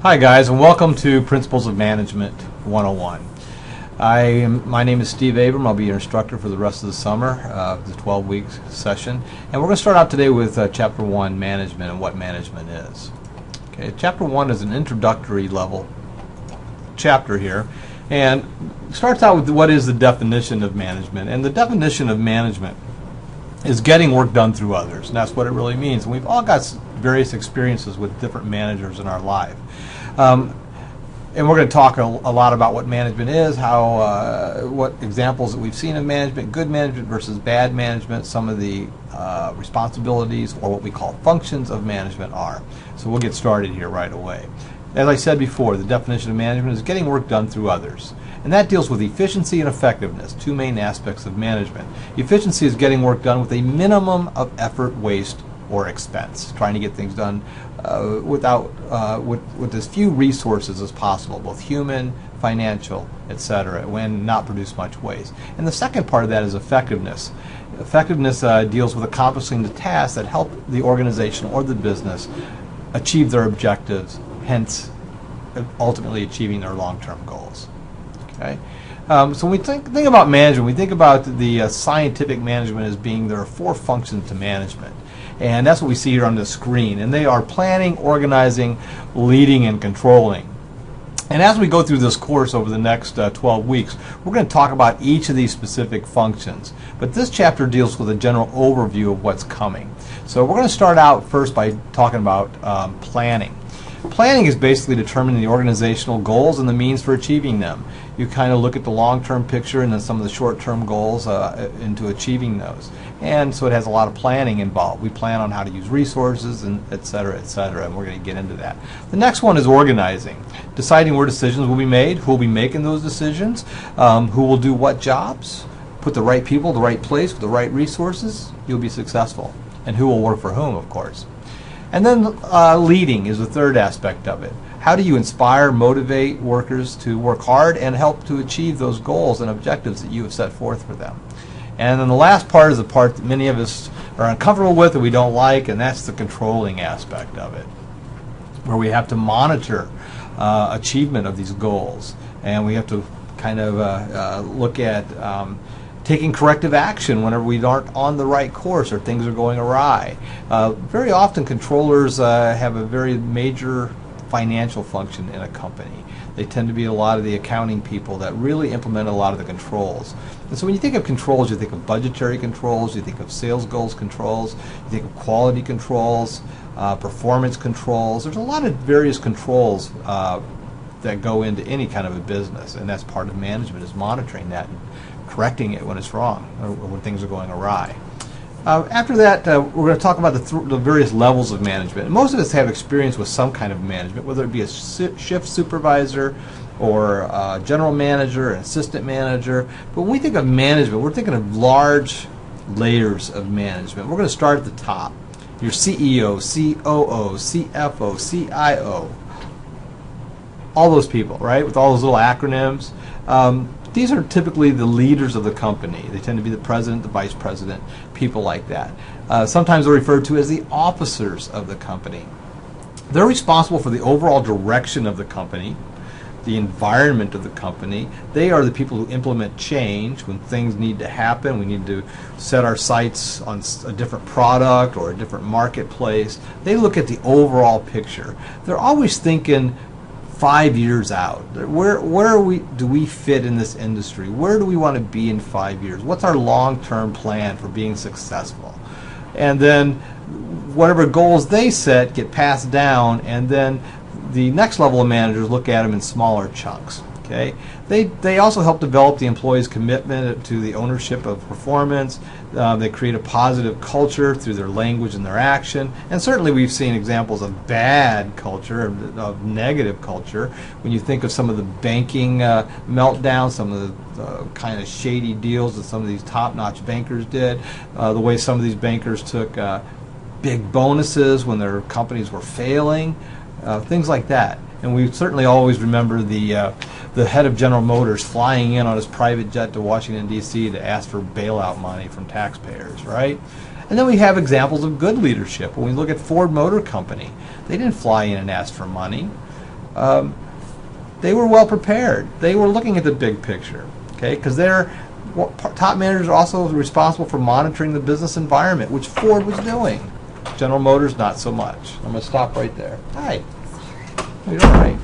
Hi guys, and welcome to Principles of Management 101. My name is Steve Abram. I'll be your instructor for the rest of the summer, the 12-week session. And we're going to start out today with Chapter 1, Management, and what management is. Okay, Chapter 1 is an introductory level chapter here, and starts out with what is the definition of management. And the definition of management is getting work done through others, and that's what it really means. And we've all got various experiences with different managers in our life. And we're going to talk a lot about what management is, what examples that we've seen of management, good management versus bad management, some of the responsibilities or what we call functions of management are. So we'll get started here right away. As I said before, the definition of management is getting work done through others. And that deals with efficiency and effectiveness, two main aspects of management. Efficiency is getting work done with a minimum of effort, waste, or expense, trying to get things done with as few resources as possible, both human, financial, etc., and not produce much waste. And the second part of that is effectiveness. Effectiveness deals with accomplishing the tasks that help the organization or the business achieve their objectives, hence ultimately achieving their long-term goals. Okay? So when we think about management, we think about the scientific management as being there are four functions to management. And that's what we see here on the screen. And they are planning, organizing, leading, and controlling. And as we go through this course over the next 12 weeks, we're going to talk about each of these specific functions. But this chapter deals with a general overview of what's coming. So we're going to start out first by talking about planning. Planning is basically determining the organizational goals and the means for achieving them. You kind of look at the long-term picture and then some of the short-term goals into achieving those. And so it has a lot of planning involved. We plan on how to use resources, and et cetera, and we're going to get into that. The next one is organizing, deciding where decisions will be made, who will be making those decisions, who will do what jobs, put the right people in the right place with the right resources, you'll be successful. And who will work for whom, of course. And then leading is the third aspect of it. How do you inspire, motivate workers to work hard and help to achieve those goals and objectives that you have set forth for them? And then the last part is the part that many of us are uncomfortable with and we don't like, and that's the controlling aspect of it, where we have to monitor achievement of these goals. And we have to kind of look at taking corrective action whenever we aren't on the right course or things are going awry. Very often controllers have a very major financial function in a company. They tend to be a lot of the accounting people that really implement a lot of the controls. And so when you think of controls, you think of budgetary controls, you think of sales goals controls, you think of quality controls, performance controls. There's a lot of various controls that go into any kind of a business, and that's part of management, is monitoring that and correcting it when it's wrong or when things are going awry. After that, we're going to talk about the various levels of management. And most of us have experience with some kind of management, whether it be a shift supervisor or a general manager, an assistant manager. But when we think of management, we're thinking of large layers of management. We're going to start at the top. Your CEO, COO, CFO, CIO, all those people, right, with all those little acronyms. These are typically the leaders of the company. They tend to be the president, the vice president, people like that. Sometimes they're referred to as the officers of the company. They're responsible for the overall direction of the company, the environment of the company. They are the people who implement change when things need to happen. We need to set our sights on a different product or a different marketplace. They look at the overall picture. They're always thinking 5 years out. Where do we fit in this industry? Where do we want to be in 5 years? What's our long-term plan for being successful? And then whatever goals they set get passed down, and then the next level of managers look at them in smaller chunks. Okay? They also help develop the employees' commitment to the ownership of performance. They create a positive culture through their language and their action. And certainly we've seen examples of bad culture, of negative culture. When you think of some of the banking meltdowns, some of the kind of shady deals that some of these top-notch bankers did, the way some of these bankers took big bonuses when their companies were failing, things like that. And we certainly always remember the head of General Motors flying in on his private jet to Washington, D.C. to ask for bailout money from taxpayers, right? And then we have examples of good leadership. When we look at Ford Motor Company, they didn't fly in and ask for money. they were well prepared. They were looking at the big picture, okay? Because top managers are also responsible for monitoring the business environment, which Ford was doing. General Motors, not so much. I'm going to stop right there. Hi. You're all right.